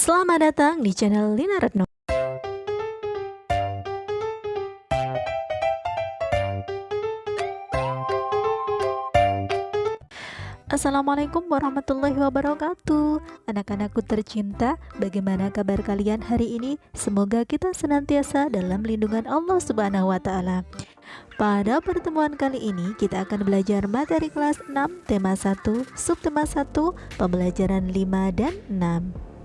Selamat datang di channel Lina Retno. Assalamualaikum warahmatullahi wabarakatuh. Anak-anakku tercinta, bagaimana kabar kalian hari ini? Semoga kita senantiasa dalam lindungan Allah Subhanahu wa taala. Pada pertemuan kali ini kita akan belajar materi kelas 6 tema 1, subtema 1, pembelajaran 5 dan 6.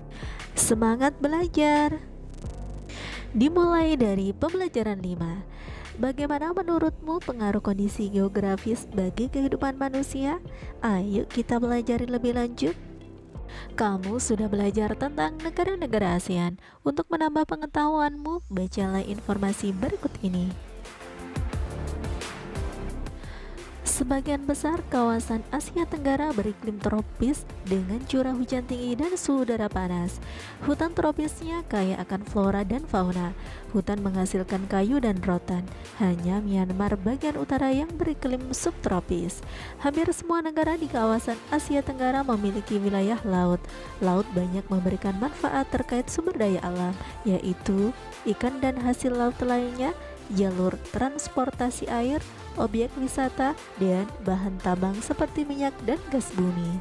Semangat belajar. Dimulai dari pembelajaran 5. Bagaimana menurutmu pengaruh kondisi geografis bagi kehidupan manusia? Ayo kita belajar lebih lanjut. Kamu sudah belajar tentang negara-negara ASEAN. Untuk menambah pengetahuanmu, bacalah informasi berikut ini. Sebagian besar kawasan Asia Tenggara beriklim tropis dengan curah hujan tinggi dan suhu udara panas. Hutan tropisnya kaya akan flora dan fauna. Hutan menghasilkan kayu dan rotan. Hanya Myanmar bagian utara yang beriklim subtropis. Hampir semua negara di kawasan Asia Tenggara memiliki wilayah laut. Laut banyak memberikan manfaat terkait sumber daya alam, yaitu ikan dan hasil laut lainnya, jalur transportasi air, objek wisata, dan bahan tambang seperti minyak dan gas bumi.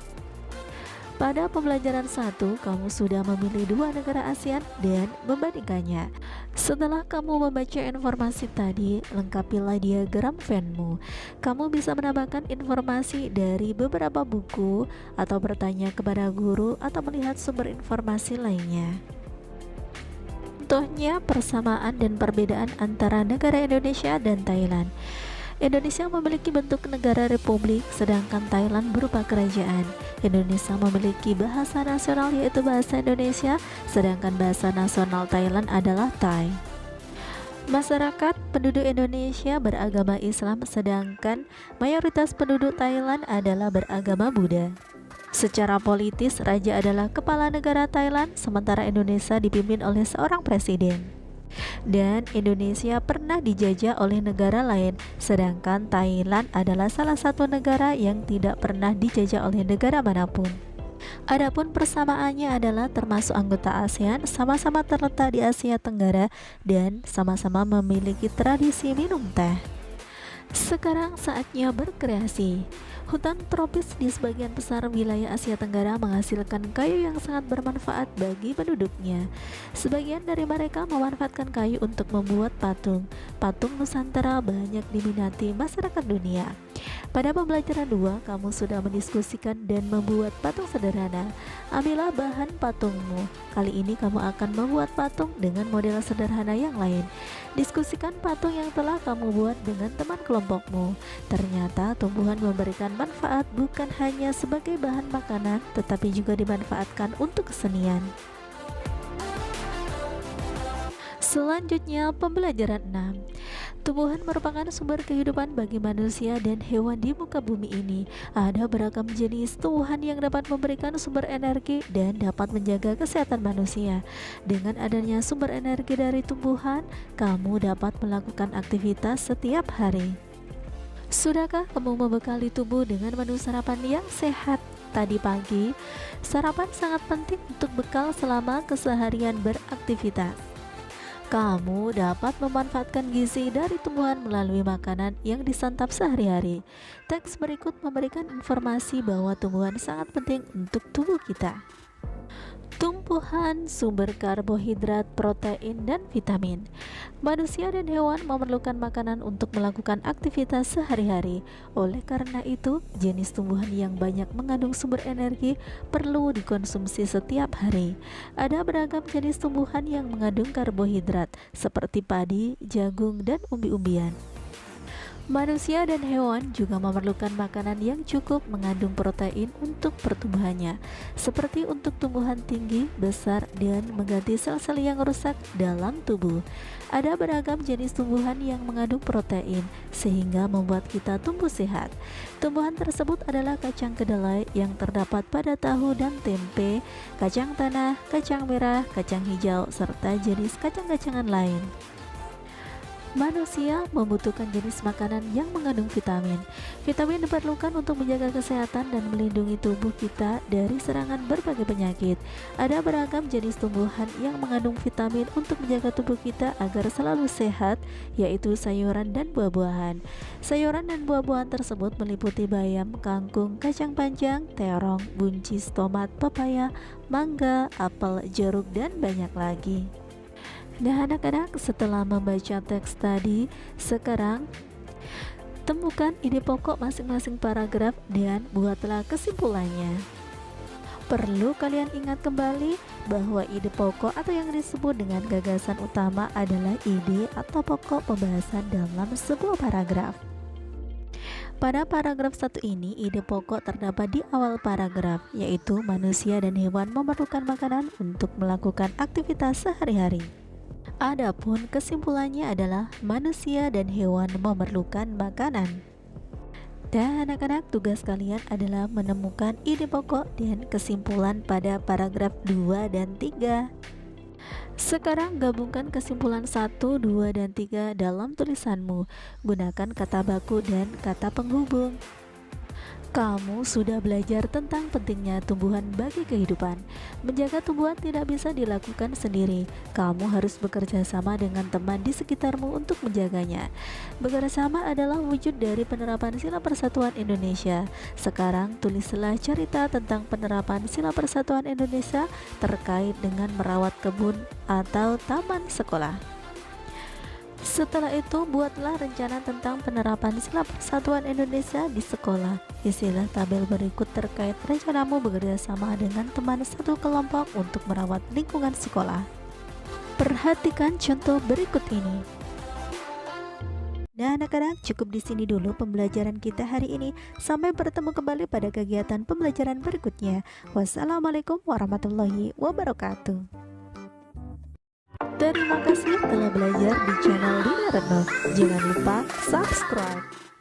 Pada pembelajaran 1, kamu sudah memilih 2 negara ASEAN dan membandingkannya. Setelah kamu membaca informasi tadi, lengkapilah diagram Venn-mu. Kamu bisa menambahkan informasi dari beberapa buku, atau bertanya kepada guru, atau melihat sumber informasi lainnya. Contohnya persamaan dan perbedaan antara negara Indonesia dan Thailand. Indonesia memiliki bentuk negara republik, sedangkan Thailand berupa kerajaan. Indonesia memiliki bahasa nasional yaitu bahasa Indonesia, sedangkan bahasa nasional Thailand adalah Thai. Masyarakat penduduk Indonesia beragama Islam, sedangkan mayoritas penduduk Thailand adalah beragama Buddha. Secara politis, raja adalah kepala negara Thailand, sementara Indonesia dipimpin oleh seorang presiden. Dan Indonesia pernah dijajah oleh negara lain, sedangkan Thailand adalah salah satu negara yang tidak pernah dijajah oleh negara manapun. Adapun persamaannya adalah termasuk anggota ASEAN, sama-sama terletak di Asia Tenggara, dan sama-sama memiliki tradisi minum teh. Sekarang saatnya berkreasi. Hutan tropis di sebagian besar wilayah Asia Tenggara menghasilkan kayu yang sangat bermanfaat bagi penduduknya. Sebagian dari mereka memanfaatkan kayu untuk membuat patung. Patung Nusantara banyak diminati masyarakat dunia. Pada pembelajaran 2, kamu sudah mendiskusikan dan membuat patung sederhana. Ambillah bahan patungmu. Kali ini kamu akan membuat patung dengan model sederhana yang lain. Diskusikan patung yang telah kamu buat dengan teman kelompokmu. Ternyata tumbuhan memberikan manfaat bukan hanya sebagai bahan makanan, tetapi juga dimanfaatkan untuk kesenian. Selanjutnya pembelajaran 6. Tumbuhan merupakan sumber kehidupan bagi manusia dan hewan di muka bumi ini. Ada beragam jenis tumbuhan yang dapat memberikan sumber energi dan dapat menjaga kesehatan manusia. Dengan adanya sumber energi dari tumbuhan, kamu dapat melakukan aktivitas setiap hari. Sudahkah kamu membekali tubuh dengan menu sarapan yang sehat? Tadi pagi, sarapan sangat penting untuk bekal selama keseharian beraktivitas. Kamu dapat memanfaatkan gizi dari tumbuhan melalui makanan yang disantap sehari-hari. Teks berikut memberikan informasi bahwa tumbuhan sangat penting untuk tubuh kita. Tumbuhan sumber karbohidrat, protein, dan vitamin. Manusia dan hewan memerlukan makanan untuk melakukan aktivitas sehari-hari. Oleh karena itu, jenis tumbuhan yang banyak mengandung sumber energi perlu dikonsumsi setiap hari. Ada beragam jenis tumbuhan yang mengandung karbohidrat, seperti padi, jagung, dan umbi-umbian. Manusia dan hewan juga memerlukan makanan yang cukup mengandung protein untuk pertumbuhannya, seperti untuk tumbuhan tinggi, besar, dan mengganti sel-sel yang rusak dalam tubuh. Ada beragam jenis tumbuhan yang mengandung protein, sehingga membuat kita tumbuh sehat. Tumbuhan tersebut adalah kacang kedelai yang terdapat pada tahu dan tempe, kacang tanah, kacang merah, kacang hijau, serta jenis kacang-kacangan lain. Manusia membutuhkan jenis makanan yang mengandung vitamin. Vitamin diperlukan untuk menjaga kesehatan dan melindungi tubuh kita dari serangan berbagai penyakit. Ada beragam jenis tumbuhan yang mengandung vitamin untuk menjaga tubuh kita agar selalu sehat, yaitu sayuran dan buah-buahan. Sayuran dan buah-buahan tersebut meliputi bayam, kangkung, kacang panjang, terong, buncis, tomat, pepaya, mangga, apel, jeruk, dan banyak lagi. Nah anak-anak, setelah membaca teks tadi, sekarang temukan ide pokok masing-masing paragraf dan buatlah kesimpulannya. Perlu kalian ingat kembali bahwa ide pokok atau yang disebut dengan gagasan utama adalah ide atau pokok pembahasan dalam sebuah paragraf. Pada paragraf 1 ini, ide pokok terdapat di awal paragraf, yaitu manusia dan hewan memerlukan makanan untuk melakukan aktivitas sehari-hari. Adapun kesimpulannya adalah manusia dan hewan memerlukan makanan. Dan anak-anak, tugas kalian adalah menemukan ide pokok dan kesimpulan pada paragraf 2 dan 3. Sekarang gabungkan kesimpulan 1, 2, dan 3 dalam tulisanmu. Gunakan kata baku dan kata penghubung. Kamu sudah belajar tentang pentingnya tumbuhan bagi kehidupan. Menjaga tumbuhan tidak bisa dilakukan sendiri. Kamu harus bekerja sama dengan teman di sekitarmu untuk menjaganya. Bekerja sama adalah wujud dari penerapan Sila Persatuan Indonesia. Sekarang tulislah cerita tentang penerapan Sila Persatuan Indonesia terkait dengan merawat kebun atau taman sekolah. Setelah itu, buatlah rencana tentang penerapan Sila Persatuan Indonesia di sekolah. Isilah tabel berikut terkait rencanamu bekerja sama dengan teman satu kelompok untuk merawat lingkungan sekolah. Perhatikan contoh berikut ini. Nah anak-anak, cukup di sini dulu pembelajaran kita hari ini. Sampai bertemu kembali pada kegiatan pembelajaran berikutnya. Wassalamualaikum warahmatullahi wabarakatuh. Terima kasih telah belajar di channel Dina Retno. Jangan lupa subscribe.